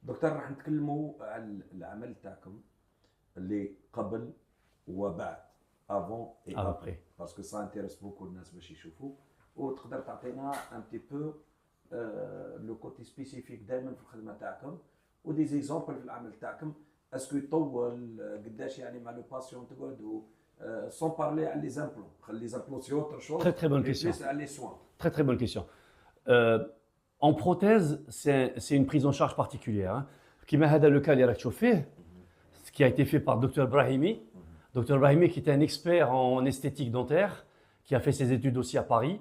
دكتور راح نتكلموا على العمل تاعكم اللي قبل وبعد افون اي ابري Après. باسكو سا انتيريس بوكو الناس باش يشوفوا وتقدر تعطينا ان تي بو لو كوتي سبيسيفيك دائما في الخدمه تاعكم ودي زيزامبل في العمل تاعكم اسكو يطول قداش يعني مع لو باسيون تقعدوا سون بارلي على لي زامبلون خلي لي زامبلون سي اوتر شوز Très très bonne question. بليس على لي سوان Très très bonne question. Euh, En prothèse, c'est une prise en charge particulière. Hein. Kima hada le cas اللي راك تشوف فيه, ce qui a été fait par Dr Brahimi. Dr Brahimi qui était un expert en esthétique dentaire, qui a fait ses études aussi à Paris.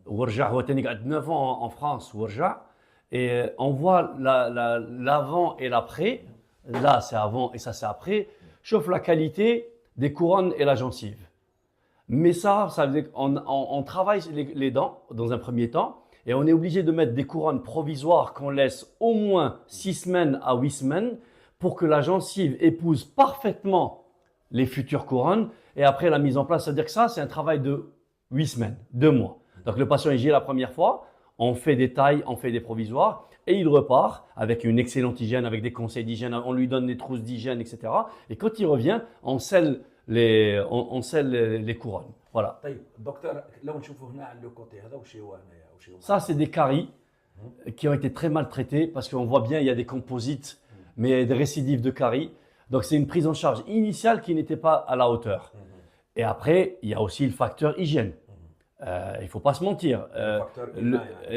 ورجع هو تاني قعد 9 ans en France ورجع. Et on voit l'avant et l'après. Là, c'est avant et ça, c'est après. Chauffe la qualité des couronnes et la gencive. Mais ça veut dire qu'on travaille les dents dans un premier temps et on est obligé de mettre des couronnes provisoires qu'on laisse au moins 6 semaines à 8 semaines pour que la gencive épouse parfaitement les futures couronnes. Et après la mise en place, c'est-à-dire que ça, c'est un travail de 8 semaines, 2 mois. Donc le patient est la première fois, on fait des tailles, on fait des provisoires et il repart avec une excellente hygiène, avec des conseils d'hygiène, on lui donne des trousses d'hygiène, etc. Et quand il revient, on scelle les couronnes. Voilà. طيب دكتور لو نشوفوا هنا على لو كوتي هذا وش هو هنايا وش هو Ça, c'est des caries qui ont été très maltraités parce qu'on voit bien il y a des composites, mais il y a des récidives de caries. Donc c'est une prise en charge initiale qui n'était pas à la hauteur. Et après, il y a aussi le facteur hygiène. Il ne faut pas se mentir.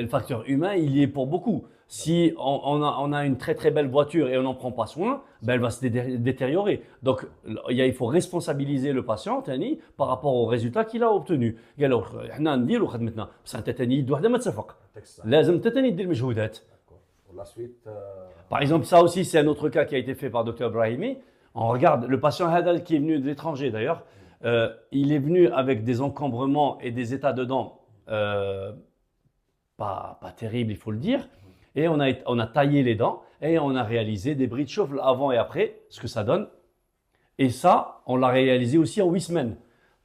Le facteur humain, il y est pour beaucoup. Si on a une très très belle voiture et on n'en prend pas soin, ben elle va se détériorer. Donc il faut responsabiliser le patient Tani, par rapport au résultat qu'il a obtenu. Alors, احنا نديروا خدمتنا بس انت تاني يد وحده ما تسفق. لازم انت تاني دير مجهودات. ولا سويت Par exemple, ça aussi, c'est un autre cas qui a été fait par Dr Brahimi. On regarde le patient Hadal qui est venu de l'étranger d'ailleurs. Il est venu avec des encombrements et des états de dents pas terribles, il faut le dire. Et on a taillé les dents et on a réalisé des bridge chauffe avant et après, ce que ça donne. Et ça, on l'a réalisé aussi en 8 semaines.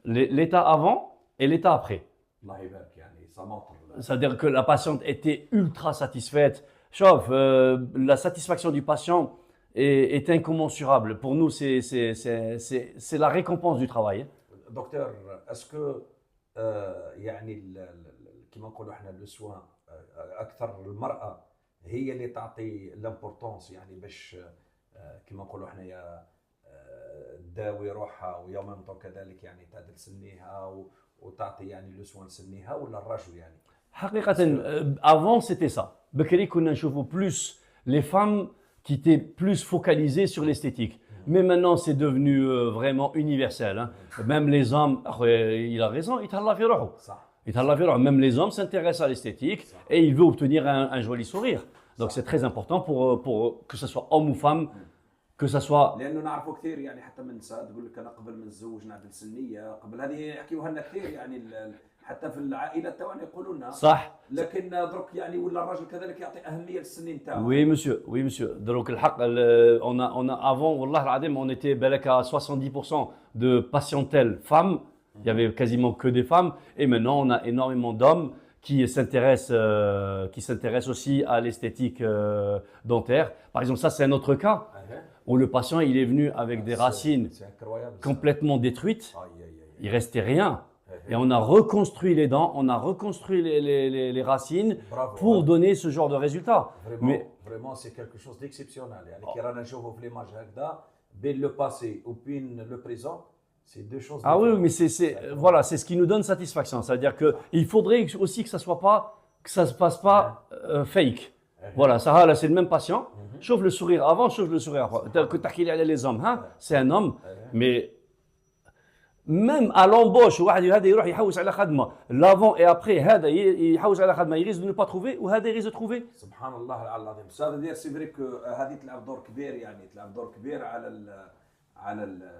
L'état avant et l'état après. الله يبارك يعني سماطر C'est-à-dire que la patiente était ultra satisfaite. Chauffe, la satisfaction du patient est incommensurable. Pour nous, c'est la récompense du travail. دكتور اسكو يعني كيما نقولوا احنا لو سوان اكثر المراه هي اللي تعطي لامبورطونس يعني باش كيما نقولوا احنا تداوي روحها ويوم كذلك يعني تعدل سنيها وتعطي يعني لو سوان سنيها ولا الرجل يعني حقيقة, avant c'était ça. بكري كنا نشوفوا plus les femmes qui étaient plus focalisées sur l'esthétique. Mais maintenant, c'est devenu vraiment universel. Hein. Même les hommes, il a raison, même les hommes s'intéressent à l'esthétique et il veut obtenir un joli sourire. Donc c'est très important pour que ce soit homme ou femme, que ce soit... لانه نعرفوا كثير يعني حتى من نساء تقول لك انا قبل ما نتزوج نعدل سنيه قبل هذه يحكيوها لنا كثير يعني حتى في العائله تاعنا يقولوا لنا صح. لكن درك يعني ولا الراجل كذلك يعطي اهميه للسنين تاعو. Oui monsieur. Donc on a avant والله العظيم on était بالك à 70% de patientèle femmes. Il y avait quasiment que des femmes et maintenant on a énormément d'hommes qui s'intéressent aussi à l'esthétique dentaire. Par exemple, ça c'est un autre cas où le patient il est venu avec des racines complètement détruites. Il restait rien. Et on a reconstruit les dents, on a reconstruit les racines pour donner ce genre de résultat. Mais vraiment c'est quelque chose d'exceptionnel. يعني كي رانا نشوفوا في ليماج هكذا بين لو باسي وبين لو بريزون. C'est deux choses. Ah oui, mais voilà, c'est ce qui nous donne satisfaction. C'est-à-dire qu'il faudrait aussi que ça se passe pas fake. Voilà, ça là, c'est le même patient. Chauffe le sourire avant, chauffe le sourire après. Que t'as qu'il les hommes, hein? C'est un homme, mais même à l'embauche, l'avant et après, il risque de ne pas trouver ou il risque de trouver. سبحان الله العظيم. Ça veut dire c'est vrai que هذه تلعب دور كبير يعني تلعب دور كبير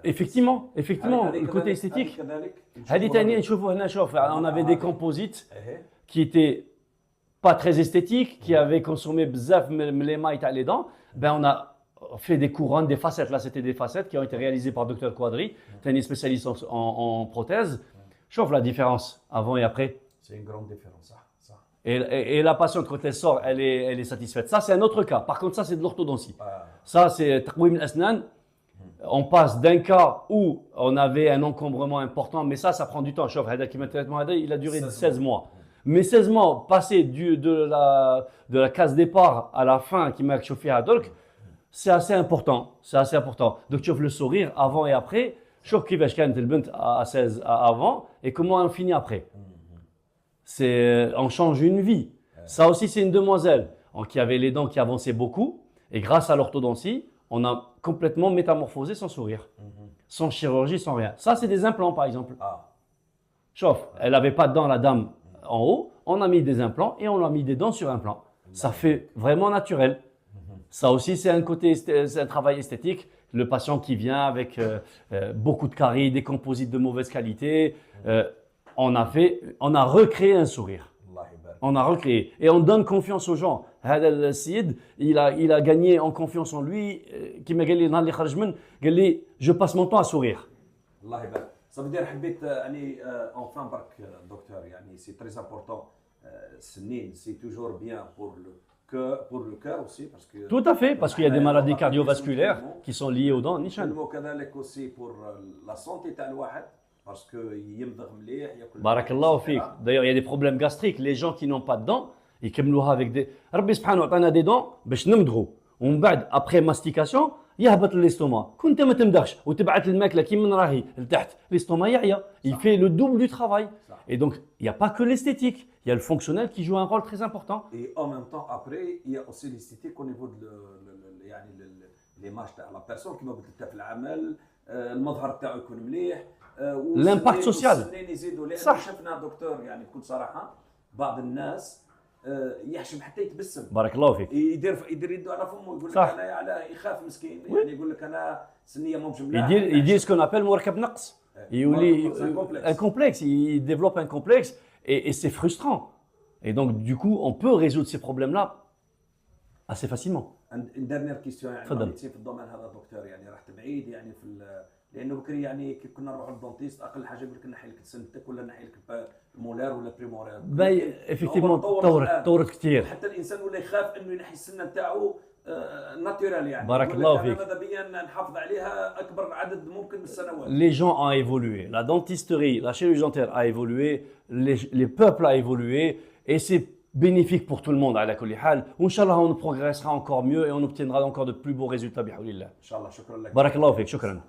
Effectivement, le côté esthétique. On avait des composites qui étaient pas très esthétiques, qui avaient consommé bzaf les mailles les dents. Ben on a fait des couronnes, des facettes. Là, c'était des facettes qui ont été réalisées par Dr Quadri, un spécialiste en prothèse. Chauffe la différence avant et après. C'est une grande différence, ça. Et la patiente, quand elle sort, elle est satisfaite. Ça, c'est un autre cas. Par contre, ça, c'est de l'orthodontie. Ah. Ça, c'est taqwim al-asnan. On passe d'un cas où on avait un encombrement important, mais ça prend du temps. Chauffe, il a duré 16 mois. Mais 16 mois passés de la case départ à la fin qui m'a chauffé à Dolk, c'est assez important. C'est assez important. Donc, tu offres le sourire avant et après. Chauffe qui va à 16 avant et comment on finit après. On change une vie. Ça aussi, c'est une demoiselle qui avait les dents qui avançaient beaucoup. Et grâce à l'orthodontie, on a complètement métamorphosé son sourire. Sans chirurgie, sans rien. Ça, c'est des implants, par exemple. Ah. Chauffe, elle n'avait pas de dents, la dame, en haut. On a mis des implants et on a mis des dents sur implant. Ça fait vraiment naturel. Ça aussi, c'est un travail esthétique. Le patient qui vient avec beaucoup de caries, des composites de mauvaise qualité, on a recréé un sourire. On a recréé. Et on donne confiance aux gens. Hadal Sid, il a gagné en confiance en lui. Qui m'a dit, je passe mon temps à sourire. الله يبارك. Ça veut dire حبيت يعني enfin برك docteur يعني c'est très important السنين c'est toujours bien pour le cœur aussi parce que Tout à fait, parce qu'il y a des maladies cardiovasculaires qui sont liées aux dents. Nishan. وكذلك aussi pour la santé تاع الواحد parce que يمضغ مليح ياكل. Barakallahu fik. D'ailleurs, il y a des problèmes gastriques. Les gens qui n'ont pas de dents, ils كملوها avec des. Rabbi subhanahu wa ta'ala des dents باش نمضغوا. ومن بعد après mastication يهبط l'estomac. كنت ما تمدغش وتبعت الماكله كي من راهي لتحت l'estomac يعيا. Il fait le double du travail. Et donc, il n'y a pas que l'esthétique. Il y a le fonctionnel qui joue un rôle très important. Et en même temps, après, il y a aussi l'esthétique au niveau de l'image de la personne qui va بتلتف العمل المظهر تاعو يكون مليح. L'impact social. صح. شفنا دكتور يعني بكل صراحه بعض الناس يحشم حتى يتبسم. بارك الله فيك. يدير يده على فمه يقول لك انا على يخاف مسكين يعني يقول لك انا سنيه مو مجمله. Il dit ce qu'on appelle مركب نقص. Un complexe. Il développe un complexe et c'est frustrant. Et donc, du coup, on peut résoudre ces problèmes-là assez facilement. Une dernière question يعني تفضل. في الضمان هذا دكتور يعني رحت بعيد يعني لانه بكري يعني كي كنا نروح للدونتيست اقل حاجه يقول لك نحي لك سنتك ولا نحي لك المولار ولا بريمولار. effectivement طورت كثير. حتى الانسان ولا يخاف انه ينحي السنه نتاعو ناتورال يعني. بارك الله فيك. ماذا بيا نحافظ عليها اكبر عدد ممكن من السنوات. Les gens ont évolué. La dentisterie, la chirurgie dentaire a évolué. Les peuples ont évolué. Et c'est bénéfique pour tout le monde. Inch'Allah, on progressera encore mieux et on obtiendra encore de plus beaux résultats. ان شاء الله شكرا لك. بارك الله فيك. شكرا.